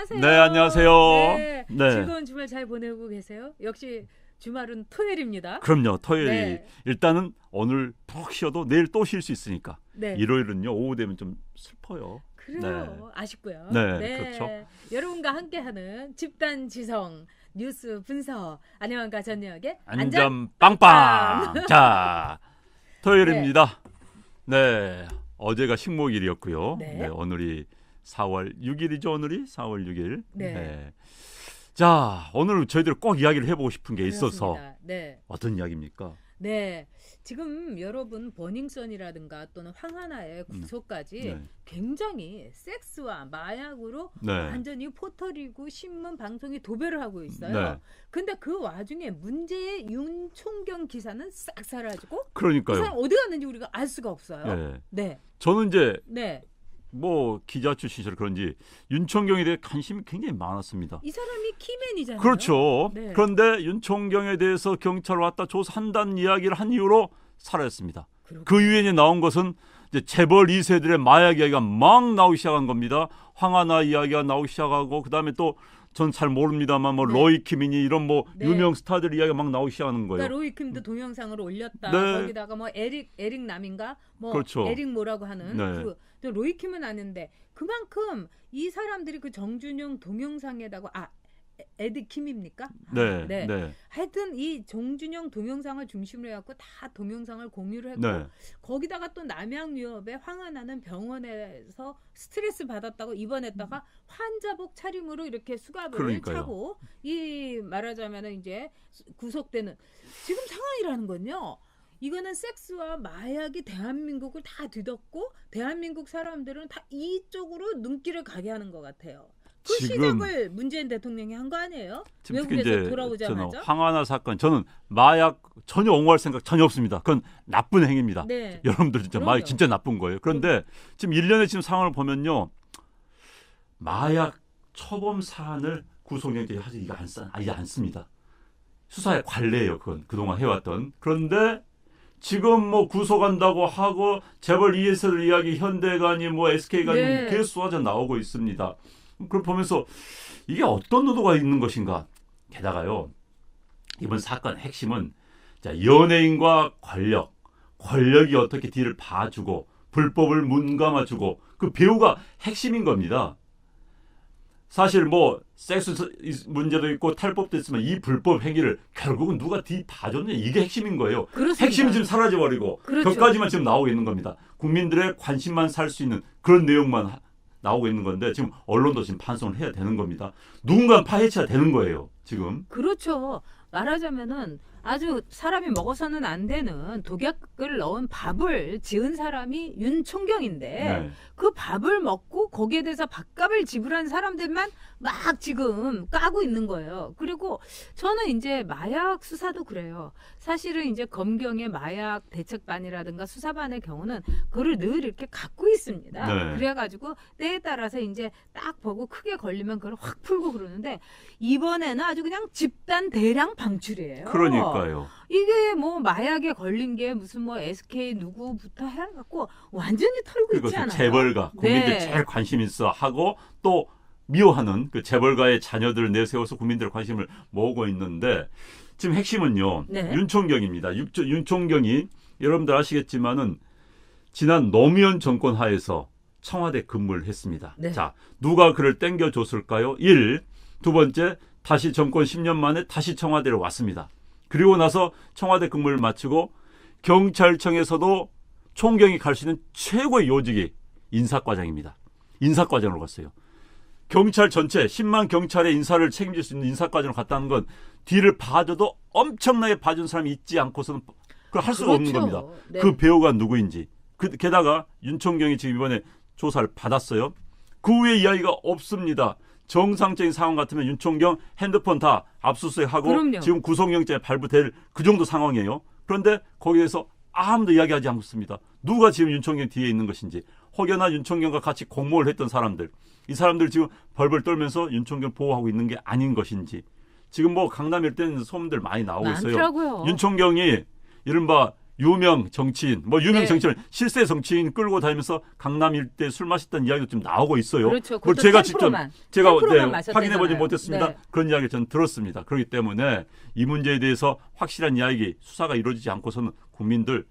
안녕하세요. 네, 안녕하세요. 네, 네. 즐거운 주말 잘 보내고 계세요? 역시 주말은 토요일입니다. 그럼요. 토요일 네. 일단은 오늘 푹 쉬어도 내일 또 쉴 수 있으니까. 네. 일요일은요. 오후 되면 좀 슬퍼요. 그래요. 아쉽고요. 네, 그렇죠. 여러분과 함께하는 집단 지성 뉴스 분석 안녕한가 전역의 안전 빵빵. 자, 토요일입니다. 네. 어제가 식목일이었고요. 네. 네, 오늘이 4월 6일이죠. 오늘이 4월 6일. 네. 자, 오늘 저희들 꼭 이야기를 해보고 싶은 게 있어서 그렇습니다. 네. 어떤 이야기입니까? 네. 지금 여러분 버닝썬이라든가 또는 황하나의 구속까지 네. 굉장히 섹스와 마약으로 네. 완전히 포털이고 신문 방송이 도배를 하고 있어요. 네. 근데 그 와중에 문제의 윤총경 기사는 싹 사라지고 그 그러니까요. 사람 어디 갔는지 우리가 알 수가 없어요. 네. 네. 저는 이제 네. 뭐 기자 출신이라 그런지 윤총경에 대해 관심이 굉장히 많았습니다. 이 사람이 키맨이잖아요. 그렇죠. 네. 그런데 윤총경에 대해서 경찰 왔다 조사한다는 이야기를 한 이후로 사라졌습니다. 그렇군요. 그 이후에 나온 것은 이제 재벌 2세들의 마약 이야기가 막 나오기 시작한 겁니다. 황하나 이야기가 나오기 시작하고 그다음에 또 전 잘 모릅니다만 뭐 네. 로이킴이니 이런 뭐 네. 유명 스타들 이야기가 막 나오기 시작하는 거예요. 그러니까 로이킴도 동영상을 올렸다. 네. 거기다가 뭐 에릭 남인가 뭐 그렇죠. 에릭 뭐라고 하는 네. 그 로이킴은 아는데 그만큼 이 사람들이 그 정준영 동영상에다가 에디 킴입니까? 네. 네. 네. 하여튼 이 정준영 동영상을 중심으로 해갖고 다 동영상을 공유를 했고 네. 거기다가 또 남양유업의 황하나는 병원에서 스트레스 받았다고 입원했다가 환자복 차림으로 이렇게 수갑을 그러니까요. 차고 이 말하자면은 이제 구속되는 지금 상황이라는 건요. 이거는 섹스와 마약이 대한민국을 다 뒤덮고 대한민국 사람들은 다 이쪽으로 눈길을 가게 하는 것 같아요. 그 지금 시작을 문재인 대통령이 한 거 아니에요? 지금 특히 외국에서 이제 저는 돌아오자마자. 황하나 사건 저는 마약 전혀 옹호할 생각 전혀 없습니다. 그건 나쁜 행위입니다. 네. 여러분들 진짜 그럼요. 마약 진짜 나쁜 거예요. 그런데 지금 일련의 지금 상황을 보면요. 마약 초범 사안을 구속영장에 하지 이거 안 씁니다. 수사의 관례예요. 그건 그동안 해왔던. 그런데 지금 뭐 구속한다고 하고 재벌 ESL 이야기 현대가니 뭐 SK가니 네. 계속 쏟아져 나오고 있습니다. 그걸 보면서 이게 어떤 의도가 있는 것인가. 게다가요. 이번 사건 핵심은 자, 연예인과 권력이 어떻게 뒤를 봐주고 불법을 문감아주고 그 배우가 핵심인 겁니다. 사실 뭐 섹스 문제도 있고 탈법도 있지만 이 불법 행위를 결국은 누가 뒤 봐줬느냐 이게 핵심인 거예요. 그렇습니다. 핵심은 지금 사라져버리고 그렇죠. 격까지만 지금 나오고 있는 겁니다. 국민들의 관심만 살 수 있는 그런 내용만 나오고 있는 건데 지금 언론도 지금 반성을 해야 되는 겁니다. 누군가 파헤쳐야 되는 거예요. 지금. 그렇죠. 말하자면은 아주 사람이 먹어서는 안 되는 독약을 넣은 밥을 지은 사람이 윤총경인데 네. 그 밥을 먹고 거기에 대해서 밥값을 지불한 사람들만 막 지금 까고 있는 거예요. 그리고 저는 이제 마약 수사도 그래요. 사실은 이제 검경의 마약 대책반이라든가 수사반의 경우는 그걸 늘 이렇게 갖고 있습니다. 네. 그래가지고 때에 따라서 이제 딱 보고 크게 걸리면 그걸 확 풀고 그러는데 이번에는 아주 그냥 집단 대량 방출이에요. 그러니까요. 이게 뭐 마약에 걸린 게 무슨 뭐 SK 누구부터 해갖고 완전히 털고 있지 그리고 않아요? 재벌가 국민들 네. 제일 관심 있어 하고 또 미워하는 그 재벌가의 자녀들을 내세워서 국민들의 관심을 모으고 있는데 지금 핵심은요. 네. 윤총경입니다. 윤총경이 여러분들 아시겠지만은 지난 노무현 정권 하에서 청와대 근무를 했습니다. 네. 자, 누가 그를 땡겨줬을까요? 1. 두 번째, 다시 정권 10년 만에 다시 청와대로 왔습니다. 그리고 나서 청와대 근무를 마치고 경찰청에서도 총경이 갈 수 있는 최고의 요직이 인사과장입니다. 인사과장으로 갔어요. 경찰 전체 10만 경찰의 인사를 책임질 수 있는 인사과장으로 갔다는 건 뒤를 봐줘도 엄청나게 봐준 사람이 있지 않고서는 그걸 할 수가 없는 그렇죠. 겁니다. 네. 그 배우가 누구인지. 게다가 윤총경이 지금 이번에 조사를 받았어요. 그 후에 이야기가 없습니다. 정상적인 상황 같으면 윤총경 핸드폰 다 압수수색하고 그럼요. 지금 구속영장에 발부될 그 정도 상황이에요. 그런데 거기에서 아무도 이야기하지 않습니다. 누가 지금 윤총경 뒤에 있는 것인지 혹여나 윤총경과 같이 공모를 했던 사람들 이 사람들 지금 벌벌 떨면서 윤총경 보호하고 있는 게 아닌 것인지 지금 뭐 강남 일대는 소문들 많이 나오고 있어요. 많더라고요. 윤총경이 이른바 유명 정치인, 뭐 유명 네. 정치인, 실세 정치인 끌고 다니면서 강남 일대 술 마셨다는 이야기도 좀 나오고 있어요. 그렇죠. 그걸 그것도 제가 직접 10%만, 제가 10%만 마셨다잖아요. 확인해보지 못했습니다. 네. 그런 이야기를 저는 들었습니다. 그렇기 때문에 이 문제에 대해서 확실한 이야기, 수사가 이루어지지 않고서는 국민들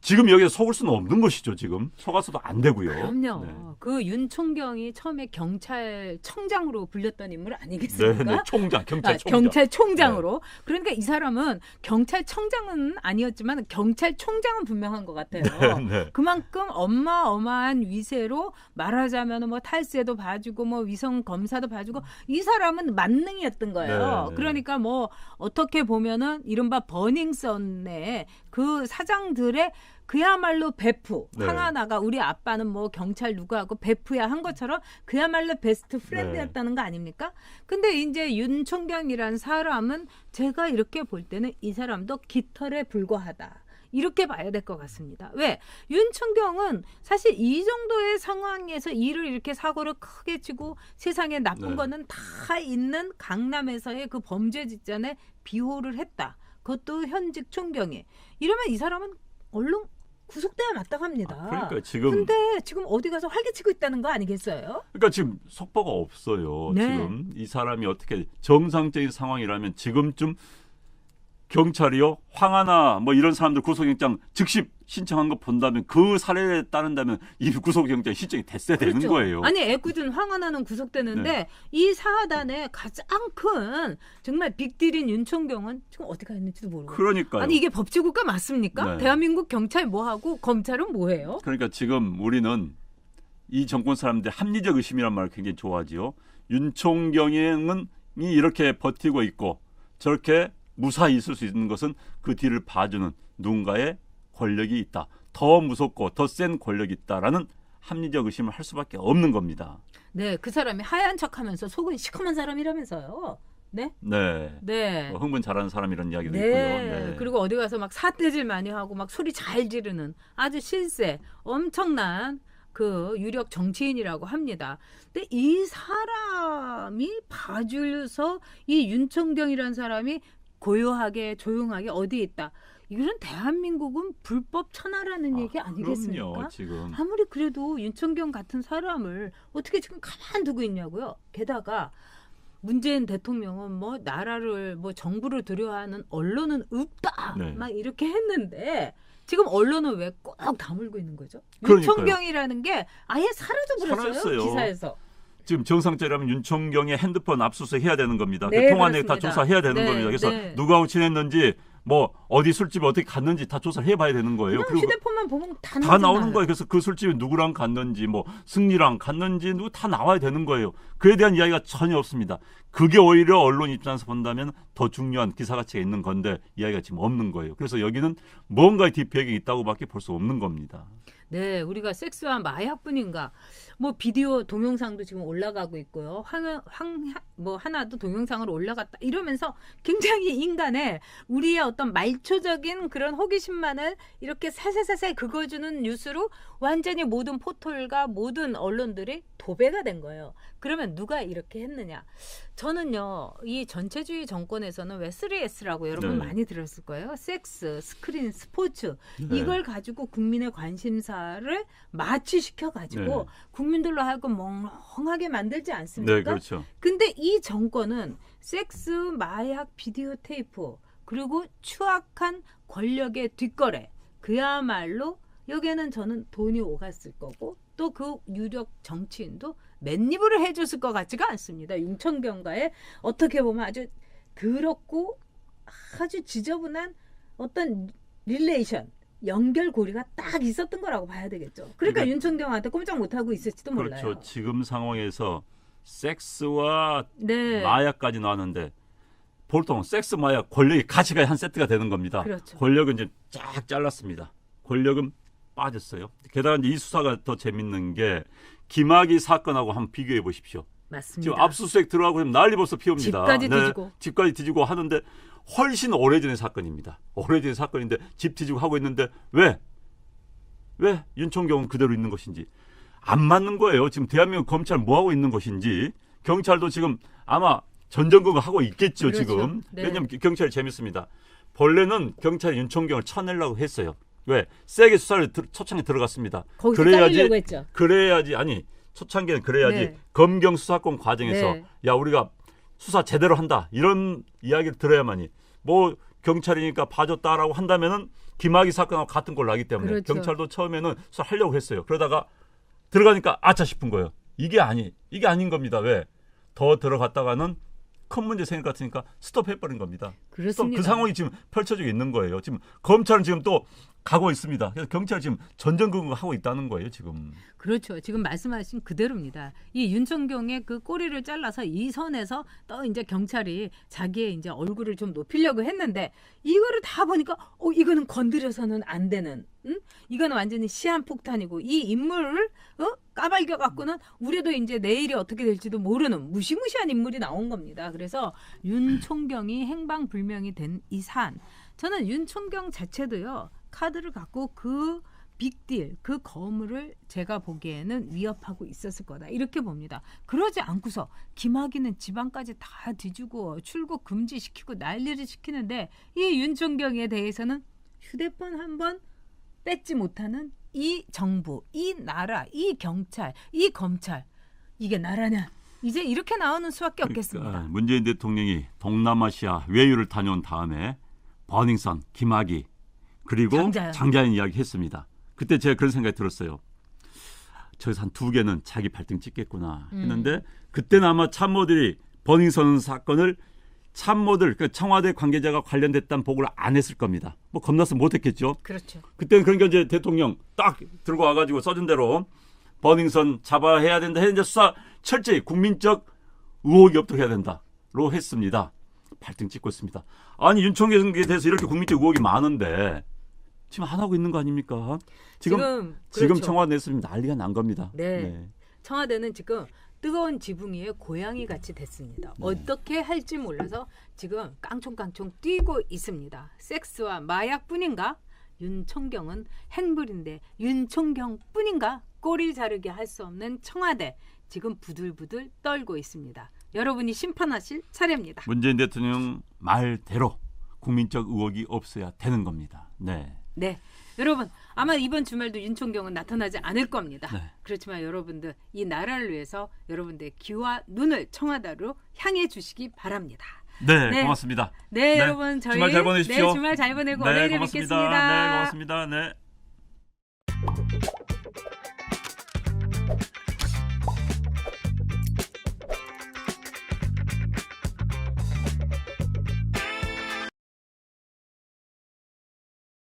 지금 여기에 속을 수는 없는 것이죠. 지금 속아서도 안 되고요. 그럼요. 네. 그 윤총경이 처음에 경찰청장으로 불렸던 인물 아니겠습니까? 네, 총장, 경찰총장. 경찰총장으로. 그러니까 이 사람은 경찰청장은 아니었지만 경찰총장은 분명한 것 같아요. 네. 그만큼 어마어마한 위세로 말하자면 뭐 탈세도 봐주고 뭐 위성 검사도 봐주고 이 사람은 만능이었던 거예요. 네, 네. 그러니까 뭐 어떻게 보면은 이른바 버닝썬의 그 사장들의 그야말로 베프. 네. 황하나가 우리 아빠는 뭐 경찰 누구하고 베프야 한 것처럼 그야말로 베스트 프렌드였다는 거 아닙니까? 근데 이제 윤총경이란 사람은 제가 이렇게 볼 때는 이 사람도 깃털에 불과하다. 이렇게 봐야 될 것 같습니다. 왜? 윤총경은 사실 이 정도의 상황에서 일을 이렇게 사고를 크게 치고 세상에 나쁜 네. 거는 다 있는 강남에서의 그 범죄 직전에 비호를 했다. 그것도 현직 총경이. 이러면 이 사람은 얼른 구속돼야 마땅합니다. 그러니까 지금 근데 지금 어디 가서 활개치고 있다는 거 아니겠어요? 그러니까 지금 속보가 없어요. 네. 지금 이 사람이 어떻게 정상적인 상황이라면 지금쯤 경찰이요, 황하나 뭐 이런 사람들 구속영장 즉시 신청한 거 본다면 그 사례에 따른다면 이 구속영장 신청이 됐어야 되는 그렇죠. 거예요. 아니 애꿎은 황하나는 구속되는데 네. 이 사단의 가장 큰 정말 빅딜인 윤총경은 지금 어디 가 있는지도 모르고. 그러니까요. 아니 이게 법치국가 맞습니까? 네. 대한민국 경찰 뭐하고 검찰은 뭐해요? 그러니까 지금 우리는 이 정권 사람들 합리적 의심이란 말을 굉장히 좋아하지요. 윤총경이 이렇게 버티고 있고 저렇게 무사히 있을 수 있는 것은 그 뒤를 봐주는 누군가의 권력이 있다. 더 무섭고 더 센 권력이 있다라는 합리적 의심을 할 수밖에 없는 겁니다. 네, 그 사람이 하얀 척하면서 속은 시커먼 사람이라면서요. 네? 네. 네. 흥분 잘하는 사람 이런 이야기도 네. 있고요. 네. 그리고 어디 가서 막 사태질 많이 하고 막 소리 잘 지르는 아주 실세, 엄청난 그 유력 정치인이라고 합니다. 근데 이 사람이 봐주면서 이 윤총경이라는 사람이 고요하게 조용하게 어디에 있다. 이건 대한민국은 불법 천하라는 얘기 아니겠습니까? 그럼요, 지금. 아무리 그래도 윤총경 같은 사람을 어떻게 지금 가만두고 있냐고요. 게다가 문재인 대통령은 뭐 나라를 뭐 정부를 두려워하는 언론은 없다. 네. 막 이렇게 했는데 지금 언론은 왜 꼭 다물고 있는 거죠? 그러니까요. 윤총경이라는 게 아예 사라져버렸어요. 사라졌어요. 기사에서. 지금 정상적이라면 윤총경의 핸드폰 압수수색 해야 되는 겁니다. 네, 그 통화 내역 다 그렇습니다. 조사해야 되는 네, 겁니다. 그래서 네. 누구하고 지냈는지 뭐 어디 술집에 어떻게 갔는지 다 조사를 해봐야 되는 거예요. 그냥 그리고 휴대폰만 보면 다 다 나오는 나오잖아요. 거예요. 그래서 그 술집에 누구랑 갔는지 뭐 승리랑 갔는지 누구 다 나와야 되는 거예요. 그에 대한 이야기가 전혀 없습니다. 그게 오히려 언론 입장에서 본다면 더 중요한 기사 가치가 있는 건데 이야기가 지금 없는 거예요. 그래서 여기는 뭔가의 뒷배경이 있다고밖에 볼 수 없는 겁니다. 네, 우리가 섹스와 마약뿐인가? 뭐 비디오 동영상도 지금 올라가고 있고요. 뭐 하나도 동영상으로 올라갔다 이러면서 굉장히 인간의 우리의 어떤 말초적인 그런 호기심만을 이렇게 살살살살 긁어주는 뉴스로 완전히 모든 포털과 모든 언론들이 도배가 된 거예요. 그러면 누가 이렇게 했느냐? 저는요, 이 전체주의 정권에서는 왜 3S라고 여러분 네. 많이 들었을 거예요. 섹스, 스크린, 스포츠 네. 이걸 가지고 국민의 관심사를 마취시켜 가지고 네. 국민들로 하여금 멍하게 만들지 네, 않습니까? 그렇죠. 근데 이 정권은 섹스, 마약, 비디오 테이프 그리고 추악한 권력의 뒷거래 그야말로 여기에는 저는 돈이 오갔을 거고 또 그 유력 정치인도 맨입으로 해줬을 것 같지가 않습니다. 윤총경과의 어떻게 보면 아주 더럽고 아주 지저분한 어떤 릴레이션 연결고리가 딱 있었던 거라고 봐야 되겠죠. 그러니까 윤총경한테 꼼짝 못하고 있을지도 몰라요. 그렇죠. 지금 상황에서 섹스와 네. 마약까지 나왔는데 보통 섹스, 마약, 권력이 같이 가야 한 세트가 되는 겁니다. 그렇죠. 권력은 이제 쫙 잘랐습니다. 권력은 빠졌어요. 게다가 이제 이 수사가 더 재밌는 게 김학의 사건하고 한번 비교해 보십시오. 맞습니다. 지금 압수수색 들어가고 지금 난리 벌써 피웁니다. 집까지 뒤지고. 집까지 뒤지고 하는데 훨씬 오래전의 사건입니다. 오래전의 사건인데 집 뒤지고 하고 있는데 왜 윤총경은 그대로 있는 것인지 안 맞는 거예요. 지금 대한민국 검찰 뭐 하고 있는 것인지 경찰도 지금 아마 전전긍긍 하고 있겠죠. 그렇죠. 지금. 네. 왜냐하면 경찰이 재밌습니다. 본래는 경찰이 윤총경을 쳐내려고 했어요. 왜? 세게 수사를 초창기에 들어갔습니다. 거기서 잘리려고 했죠. 그래야지 아니 초창기는 그래야지 네. 검경 수사권 과정에서 네. 야 우리가 수사 제대로 한다 이런 이야기를 들어야만이 뭐 경찰이니까 봐줬다라고 한다면은 김학의 사건하고 같은 꼴 나기 때문에 그렇죠. 경찰도 처음에는 수사하려고 했어요. 그러다가 들어가니까 아차 싶은 거예요. 이게 아닌 겁니다. 왜? 더 들어갔다가는 큰 문제 생길 것 같으니까 스톱해버린 겁니다. 그렇습니다. 그 상황이 지금 펼쳐지고 있는 거예요. 지금 검찰은 지금 또 가고 있습니다. 그래서 경찰이 지금 전전긍긍하고 있다는 거예요. 지금. 그렇죠. 지금 말씀하신 그대로입니다. 이 윤총경의 그 꼬리를 잘라서 이 선에서 또 이제 경찰이 자기의 이제 얼굴을 좀 높이려고 했는데 이거를 다 보니까 이거는 건드려서는 안 되는. 이거는 완전히 시한폭탄이고 이 인물을 까발겨 갖고는 우리도 이제 내일이 어떻게 될지도 모르는 무시무시한 인물이 나온 겁니다. 그래서 윤총경이 행방불명이 된 이 사안. 저는 윤총경 자체도요. 카드를 갖고 그 빅딜, 그 거물을 제가 보기에는 위협하고 있었을 거다. 이렇게 봅니다. 그러지 않고서 김학의는 지방까지 다 뒤주고 출국 금지시키고 난리를 시키는데 이 윤총경에 대해서는 휴대폰 한번 뺏지 못하는 이 정부, 이 나라, 이 경찰, 이 검찰 이게 나라냐? 이제 이렇게 나오는 수밖에 없겠습니다. 그러니까 문재인 대통령이 동남아시아 외유를 다녀온 다음에 버닝썬, 김학의 그리고 장자연 이야기 했습니다. 그때 제가 그런 생각이 들었어요. 저기서 한 2개는 자기 발등 찍겠구나 했는데 그때는 아마 참모들이 버닝썬 사건을 참모들, 그러니까 청와대 관계자가 관련됐다는 보고를 안 했을 겁니다. 뭐 겁나서 못했겠죠. 그렇죠. 그때는 그러니까 이제 대통령 딱 들고 와가지고 써준 대로 버닝썬 잡아야 해야 된다. 했는데 수사 철저히 국민적 의혹이 없도록 해야 된다로 했습니다. 발등 찍고 있습니다. 아니 윤총경에 대해서 이렇게 국민적 의혹이 많은데 지금 안 하고 있는 거 아닙니까? 지금 그렇죠. 청와대 내에서 난리가 난 겁니다. 네. 청와대는 지금 뜨거운 지붕 위에 고양이 같이 됐습니다. 어떻게 할지 몰라서 지금 깡총깡총 뛰고 있습니다. 섹스와 마약뿐인가? 윤총경은 행불인데 윤총경뿐인가? 꼬리 자르게 할 수 없는 청와대 지금 부들부들 떨고 있습니다. 여러분이 심판하실 차례입니다. 문재인 대통령 말대로 국민적 의혹이 없어야 되는 겁니다. 네. 네. 여러분 아마 이번 주말도 윤총경은 나타나지 않을 겁니다. 네. 그렇지만 여러분들 이 나라를 위해서 여러분들의 귀와 눈을 청와대로 향해 주시기 바랍니다. 네, 네. 고맙습니다. 네, 여러분 저희 주말 잘 보내십시오. 네, 주말 잘 보내고 네, 월요일에 고맙습니다. 뵙겠습니다. 네, 고맙습니다. 네.